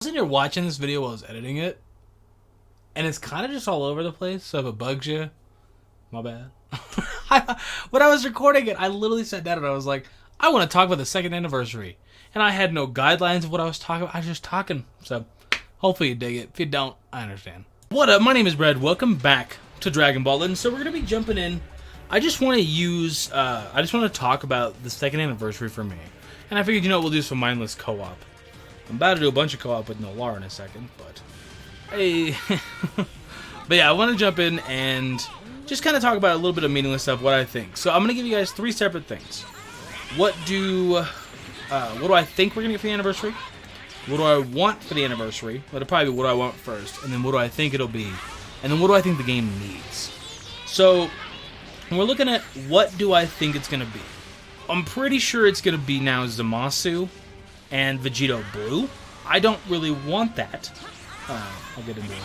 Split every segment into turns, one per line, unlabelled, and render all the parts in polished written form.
Sitting here watching this video while I was editing it, and it's kind of just all over the place, so if it bugs you, my bad. When I was recording it, I literally sat down and I was like, I want to talk about the second anniversary. And I had no guidelines of what I was talking about. I was just talking. So, hopefully you dig it. If you don't, I understand. What up? My name is Brad. Welcome back to Dragon Ball. And so we're going to be jumping in. I just want to talk about the second anniversary for me. And I figured, we'll do some mindless co-op. I'm about to do a bunch of co-op with no Lar in a second, but hey. But yeah, I want to jump in and just kind of talk about a little bit of meaningless stuff, what I think. So I'm going to give you guys three separate things. What do I think we're going to get for the anniversary? What do I want for the anniversary? That'll probably be what I want first. And then what do I think it'll be? And then what do I think the game needs? So we're looking at what do I think it's going to be. I'm pretty sure it's going to be now Zamasu and Vegito Blue. I don't really want that. I'll get into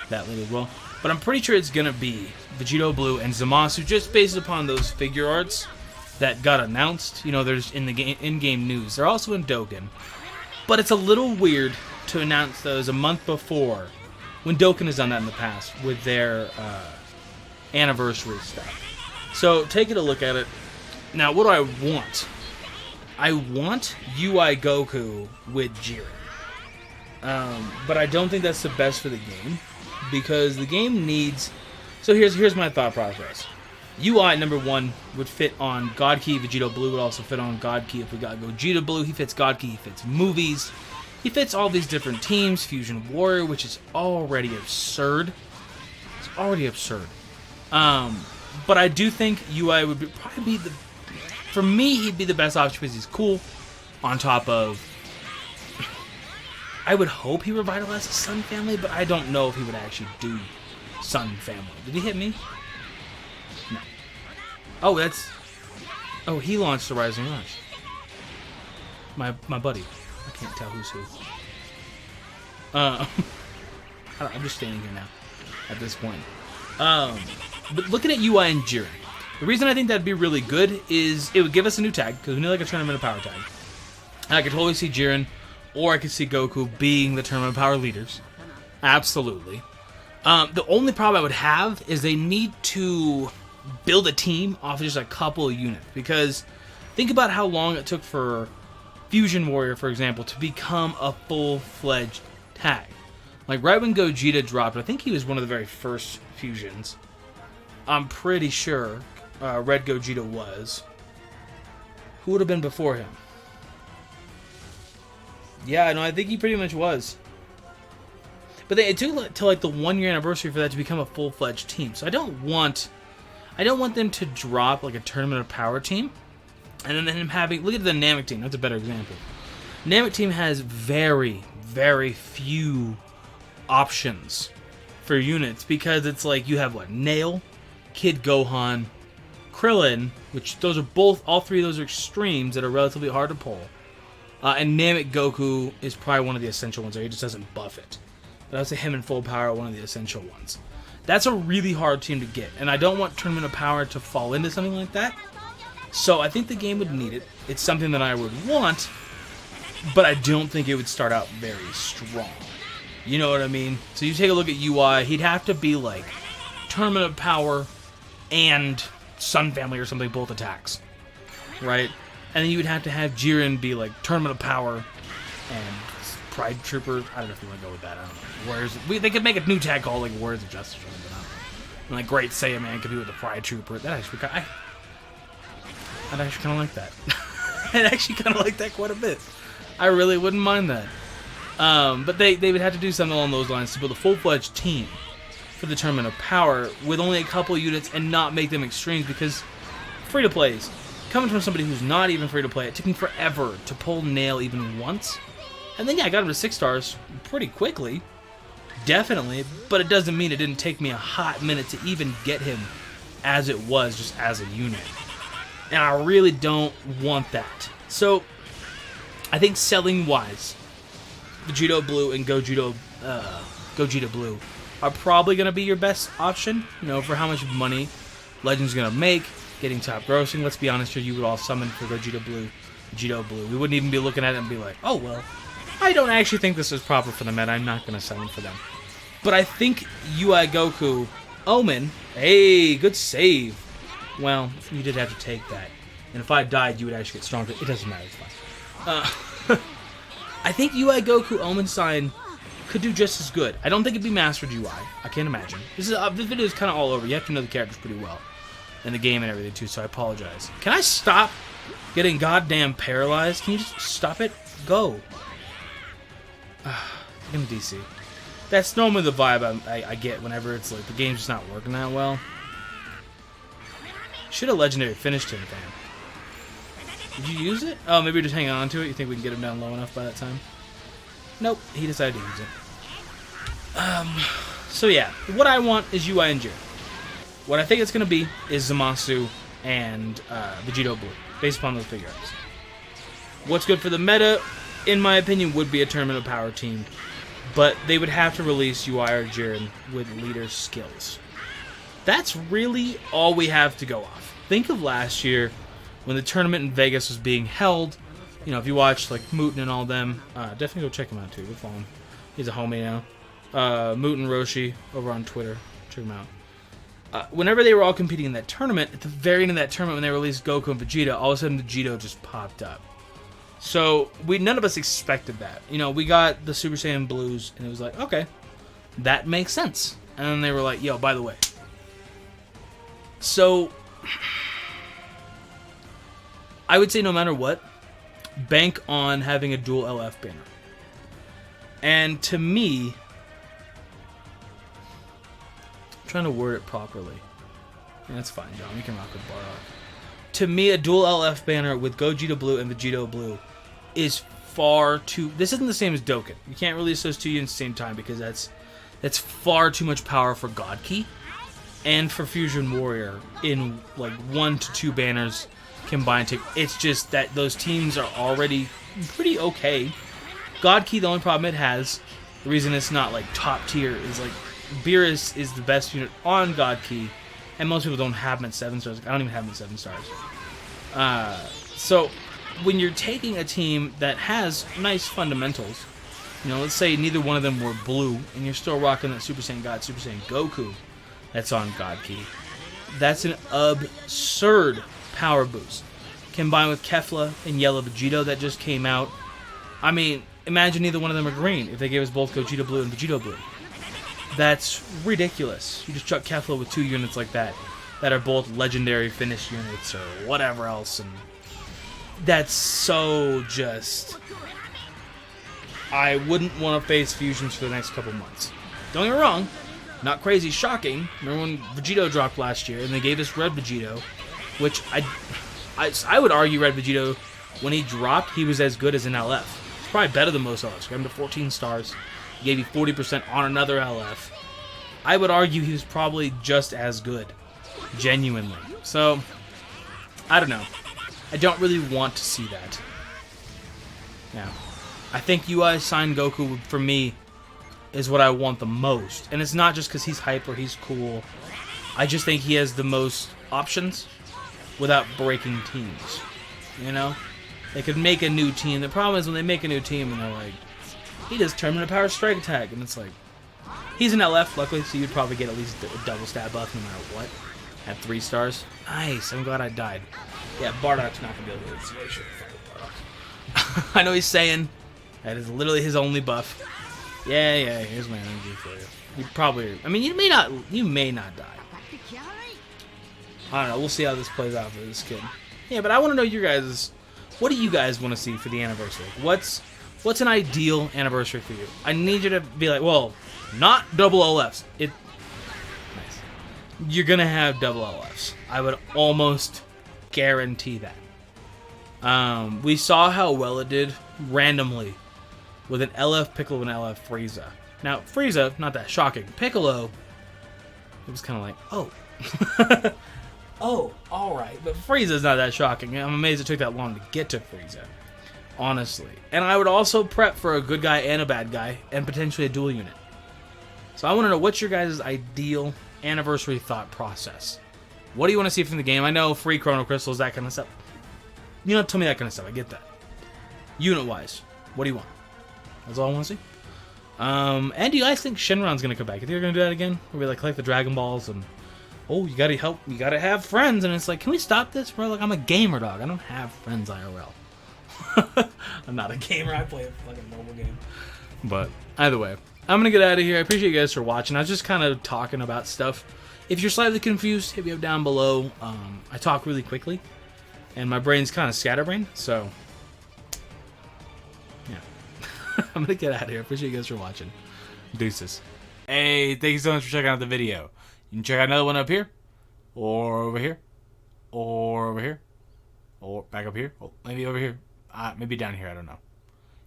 that later as well. But I'm pretty sure it's going to be Vegito Blue and Zamasu just based upon those figure arts that got announced. There's in the in-game news. They're also in Dokkan. But it's a little weird to announce those a month before when Dokkan has done that in the past with their anniversary stuff. So taking a look at it. Now, what do I want? I want UI Goku with Jiren. But I don't think that's the best for the game. Because the game needs... So here's my thought process. UI, number one, would fit on God Key. Vegito Blue would also fit on God Key if we got Gogeta Blue. He fits God Key. He fits movies. He fits all these different teams. Fusion Warrior, which is already absurd. It's already absurd. But I do think UI would probably be the... For me, he'd be the best option because he's cool. On top of... I would hope he revitalized the Sun family, but I don't know if he would actually do Sun family. Did he hit me? No. Oh, that's... Oh, he launched the Rising Rush. My buddy. I can't tell who's who. I'm just standing here now. At this point. But looking at UI and Jiren. The reason I think that'd be really good is it would give us a new tag, because we need like a Tournament of Power tag. And I could totally see Jiren, or I could see Goku being the Tournament of Power leaders. Absolutely. The only problem I would have is they need to build a team off of just a couple of units, because think about how long it took for Fusion Warrior, for example, to become a full-fledged tag. Like right when Gogeta dropped, I think he was one of the very first fusions. I'm pretty sure Red Gogeta was. Who would have been before him? Yeah, no, I think he pretty much was. But it took till like the 1 year anniversary for that to become a full-fledged team. So I don't want them to drop like a Tournament of Power team, and then him having... Look at the Namek Team. That's a better example. Namek Team has very, very few options for units, because it's like you have what, Nail, Kid Gohan, Krillin, which those are all three of those are extremes that are relatively hard to pull. And Namek Goku is probably one of the essential ones there. He just doesn't buff it. But I would say him in full power are one of the essential ones. That's a really hard team to get. And I don't want Tournament of Power to fall into something like that. So I think the game would need it. It's something that I would want, but I don't think it would start out very strong. You know what I mean? So you take a look at UI, he'd have to be like Tournament of Power and Sun Family or something, both attacks. Right? And then you would have to have Jiren be like Tournament of Power and Pride Trooper. I don't know if you want to go with that. I don't know. They could make a new tag called like Warriors of Justice or something. I don't know. And like Great Saiyaman could be with the Pride Trooper. I'd actually kind of like that. I'd actually kind of like that quite a bit. I really wouldn't mind that. But they would have to do something along those lines to build a full-fledged team for the Tournament of Power with only a couple units and not make them extremes, because free-to-plays, coming from somebody who's not even free-to-play, it took me forever to pull Nail even once. And then, yeah, I got him to 6 stars pretty quickly. Definitely. But it doesn't mean it didn't take me a hot minute to even get him as it was, just as a unit. And I really don't want that. So, I think selling-wise, Vegito Blue and Gogeta Blue are probably going to be your best option, for how much money Legend's going to make, getting top grossing. Let's be honest here, you would all summon for Gogeta Blue, Vegito Blue. We wouldn't even be looking at it and be like, oh, well, I don't actually think this is proper for the meta, I'm not going to summon for them. But I think UI Goku, Omen, hey, good save. Well, you did have to take that. And if I died, you would actually get stronger. It doesn't matter, it's fine. I think UI Goku Omen Sign could do just as good. I don't think it'd be mastered UI. I can't imagine. This video is kind of all over. You have to know the characters pretty well. And the game and everything too, so I apologize. Can I stop getting goddamn paralyzed? Can you just stop it? Go. I'm DC. That's normally the vibe I get whenever it's like the game's just not working that well. Should have legendary finished him, fam. Did you use it? Oh, maybe you're just hanging on to it. You think we can get him down low enough by that time? Nope, he decided to use it. So yeah, what I want is UI and Jiren. What I think it's going to be is Zamasu and Vegito Blue, based upon those figure arts. What's good for the meta, in my opinion, would be a Tournament of Power team, but they would have to release UI or Jiren with leader skills. That's really all we have to go off. Think of last year when the tournament in Vegas was being held. You know, if you watch like Mooten and all them, definitely go check him out too. Go follow him. He's a homie now. Mooten Roshi over on Twitter. Check him out. Whenever they were all competing in that tournament, at the very end of that tournament when they released Goku and Vegeta, all of a sudden Vegito just popped up. So none of us expected that. You know, we got the Super Saiyan Blues, and it was like, okay, that makes sense. And then they were like, yo, by the way. So, I would say no matter what, bank on having a dual LF banner. And to me, I'm trying to word it properly. Yeah, that's fine, John. We can rock with Bardock. To me, a dual LF banner with Gogeta Blue and Vegito Blue is far too... This isn't the same as Dokkan. You can't release those two units at the same time because that's far too much power for God Key and for Fusion Warrior in like 1 to 2 banners combined. It's just that those teams are already pretty okay. God Key, the only problem it has, the reason it's not like top tier, is like Beerus is the best unit on God Key, and most people don't have him at 7 stars. I don't even have him at 7 stars. So when you're taking a team that has nice fundamentals, you know, let's say neither one of them were blue, and you're still rocking that Super Saiyan God, Super Saiyan Goku that's on God Key, that's an absurd power boost. Combined with Kefla and Yellow Vegito that just came out. I mean, imagine neither one of them are green if they gave us both Gogeta Blue and Vegito Blue. That's ridiculous. You just chuck Kefla with 2 units like that are both legendary finish units or whatever else, and that's so just... I wouldn't want to face fusions for the next couple months. Don't get me wrong, not crazy shocking. Remember when Vegito dropped last year and they gave us Red Vegito, which I would argue Red Vegito, when he dropped, he was as good as an LF. It's probably better than most LFs. Got him to 14 stars. He gave you 40% on another LF. I would argue he was probably just as good. Genuinely. So, I don't know. I don't really want to see that. Now, I think UI Sign Goku, for me, is what I want the most. And it's not just because he's hype or he's cool. I just think he has the most options without breaking teams. You know? They could make a new team. The problem is when they make a new team and they're like, he does Tournament of Power Strike Attack. And it's like, he's an LF, luckily, so you'd probably get at least a double stab buff no matter what. At 3 stars. Nice, I'm glad I died. Yeah, Bardock's not going to be able to do this situation. Bardock. I know he's saying that is literally his only buff. Yeah, here's my energy for you. You probably, I mean, you may not die. I don't know, we'll see how this plays out for this kid. Yeah, but I want to know your guys', what do you guys want to see for the anniversary? What's an ideal anniversary for you? I need you to be like, well, not double LFs. Nice. You're gonna have double LFs. I would almost guarantee that. We saw how well it did randomly with an LF Piccolo and LF Frieza. Now, Frieza, not that shocking. Piccolo, it was kind of like, oh. Oh, alright. But Frieza's not that shocking. I'm amazed it took that long to get to Frieza. Honestly. And I would also prep for a good guy and a bad guy, and potentially a dual unit. So I want to know, what's your guys' ideal anniversary thought process? What do you want to see from the game? I know free Chrono Crystals, that kind of stuff. You don't tell me that kind of stuff. I get that. Unit-wise, what do you want? That's all I want to see. And do you guys think Shenron's gonna come back? Are they gonna do that again? Where we like collect the Dragon Balls and you gotta help, you gotta have friends, and it's like, can we stop this, bro? Like, I'm a gamer, dog. I don't have friends IRL. I'm not a gamer. I play a fucking mobile game. But either way, I'm gonna get out of here. I appreciate you guys for watching. I was just kind of talking about stuff. If you're slightly confused, hit me up down below. I talk really quickly, and my brain's kind of scatterbrained, so yeah. I'm gonna get out of here. I appreciate you guys for watching. Deuces. Hey, thank you so much for checking out the video. You can check out another one up here, or over here, or over here, or back up here, maybe over here, maybe down here, I don't know.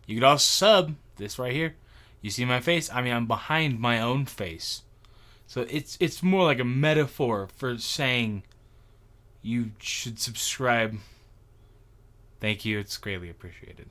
You could also sub this right here. You see my face? I mean, I'm behind my own face. So it's more like a metaphor for saying you should subscribe. Thank you. It's greatly appreciated.